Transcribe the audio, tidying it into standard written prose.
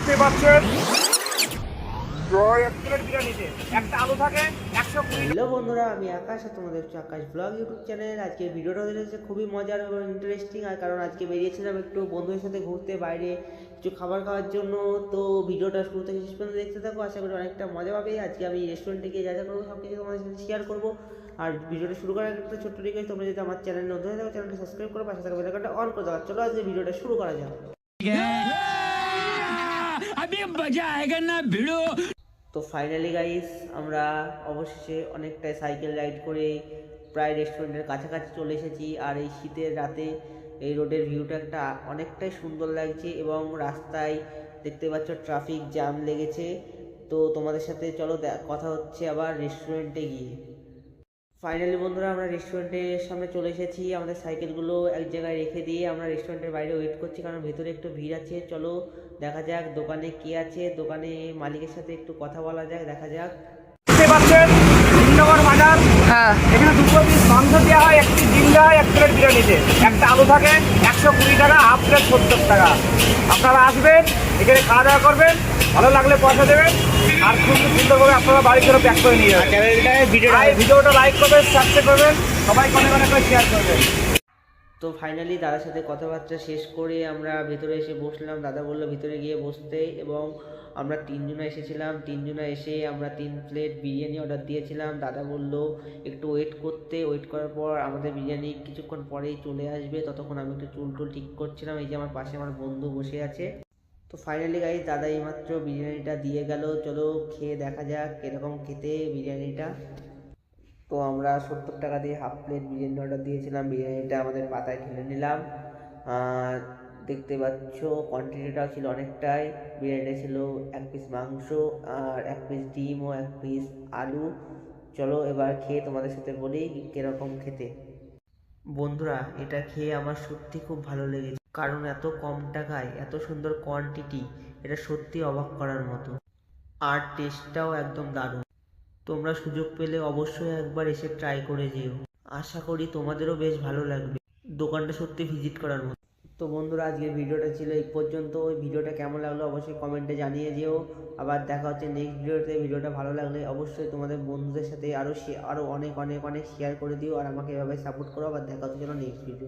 দেখতে পাচ্ছেন এক প্লেট বিরিয়ানিতে একটা আলু থাকে 120। হ্যালো বন্ধুরা, আমি আকাশ আর তোমাদের হচ্ছে আকাশ ব্লগ ইউটিউব চ্যানেল। আজকে ভিডিওটা হচ্ছে খুবই মজার এবং ইন্টারেস্টিং, আর কারণ আজকে বেরিয়েছিলাম একটু বন্ধুদের সাথে ঘুরতে বাইরে কিছু খাবার খাওয়ার জন্য। তো ভিডিওটা শুরু থেকে শেষ পর্যন্ত দেখতে থাকো, আশা করি অনেকটা মজা পাবে। আজকে আমি রেস্টুরেন্টে গিয়ে যা যা করবো সব কিছু তোমাদের সাথে শেয়ার করবো। আর ভিডিওটা শুরু করার একটা ছোট্ট রিকোয়েস্ট, তোমরা যদি আমার চ্যানেল নতুন হয়ে থাকো চ্যানেলটা সাবস্ক্রাইব করো, পাশে থাকা বেল আইকনটা অন করে দাও। চলো আজকে ভিডিওটা শুরু করা যাক। अभी मजा आएगा ना भिड़ो। তো ফাইনালি গাইস, আমরা অবশেষে অনেকটাই সাইকেল রাইড করে প্রায় রেস্টুরেন্টের কাছাকাছি চলে এসেছি। আর এই শীতের রাতে এই রোডের ভিউটা একটা অনেকটাই সুন্দর লাগছে এবং রাস্তায় দেখতে পাচ্ছ ট্রাফিক জ্যাম লেগেছে। তো তোমাদের সাথে চলো কথা হচ্ছে আবার রেস্টুরেন্টে গিয়ে। ফাইনালি বন্ধুরা, আমরা রেস্টুরেন্টের সামনে চলে এসেছি। আমাদের সাইকেলগুলো এক জায়গায় রেখে দিয়ে আমরা রেস্টুরেন্টের বাইরে ওয়েট করছি, কারণ ভেতরে একটু ভিড় আছে। চলো দেখা যাক দোকানে কে আছে, দোকানে মালিকের সাথে একটু কথা বলা যাক, দেখা যাক। দেখতে পাচ্ছেন জিন্দাবাদ বাজার। এখানে দুটো পিস মাংস দেওয়া হয়, একটি জিন্দা এক প্লেট বিরিয়ানিতে। একটা আলু থাকে 120 টাকা, হাফ প্লেট 70 টাকা। আপনারা আসবেন, এখানে খাওয়া দাওয়া করবেন, ভালো লাগলে পয়সা দেবেন, আর খুব সুন্দরভাবে আপনারা বাড়ি করে প্যাক করে নিয়ে যাবেন। ভিডিওটা লাইক করবেন, সাবস্ক্রাইব করবেন, সবাইকে অনেক অনেক করে শেয়ার করবেন। তো ফাইনালি দাদার সাথে কথাবার্তা শেষ করে আমরা ভেতরে এসে বসলাম। দাদা বললো ভিতরে গিয়ে বসতে, এবং আমরা তিনজনা এসেছিলাম। তিনজনা এসে আমরা 3 প্লেট বিরিয়ানি অর্ডার দিয়েছিলাম। দাদা বললো একটু ওয়েট করতে। ওয়েট করার পর আমাদের বিরিয়ানি কিছুক্ষণ পরেই চলে আসবে। ততক্ষণ আমি একটু চুল টুল ঠিক করছিলাম। এই যে আমার পাশে আমার বন্ধু বসে আছে। তো ফাইনালি গাইস, দাদা এইমাত্র বিরিয়ানিটা দিয়ে গেল। চলো খেয়ে দেখা যাক এরকম খেতে বিরিয়ানিটা। তো আমরা 70 টাকা দিয়ে হাফ প্লেট বিরিয়ানি অর্ডার দিয়েছিলাম। বিরিয়ানিটা আমাদের পাতায় ঢেলে নিলাম। আর দেখতে পাচ্ছ কোয়ান্টিটিটাও ছিল অনেকটাই। বিরিয়ানিটা ছিল 1 পিস মাংস আর 1 পিস ডিম ও 1 পিস আলু। চলো এবার খেয়ে তোমাদের সাথে বলি কিরকম খেতে। বন্ধুরা, এটা খেয়ে আমার সত্যি খুব ভালো লেগেছে, কারণ এত কম টাকায় এত সুন্দর কোয়ান্টিটি, এটা সত্যি অবাক করার মতো। আর টেস্টটাও একদম দারুণ। তোমরা সুযোগ পেলে অবশ্যই একবার এসে ট্রাই করে যেও। আশা করি তোমাদেরও বেশ ভালো লাগবে। দোকানটা সত্যি ভিজিট করার মতো। তো বন্ধুরা, আজকের ভিডিওটা ছিল এই পর্যন্ত। ওই ভিডিওটা কেমন লাগলো অবশ্যই কমেন্টে জানিয়ে যেও। আবার দেখা হচ্ছে নেক্সট ভিডিওতে। ভিডিওটা ভালো লাগলে অবশ্যই তোমাদের বন্ধুদের সাথে আরও অনেক অনেক অনেক শেয়ার করে দিও, আর আমাকে এভাবে সাপোর্ট করো। আবার দেখা হচ্ছে নেক্সট ভিডিও।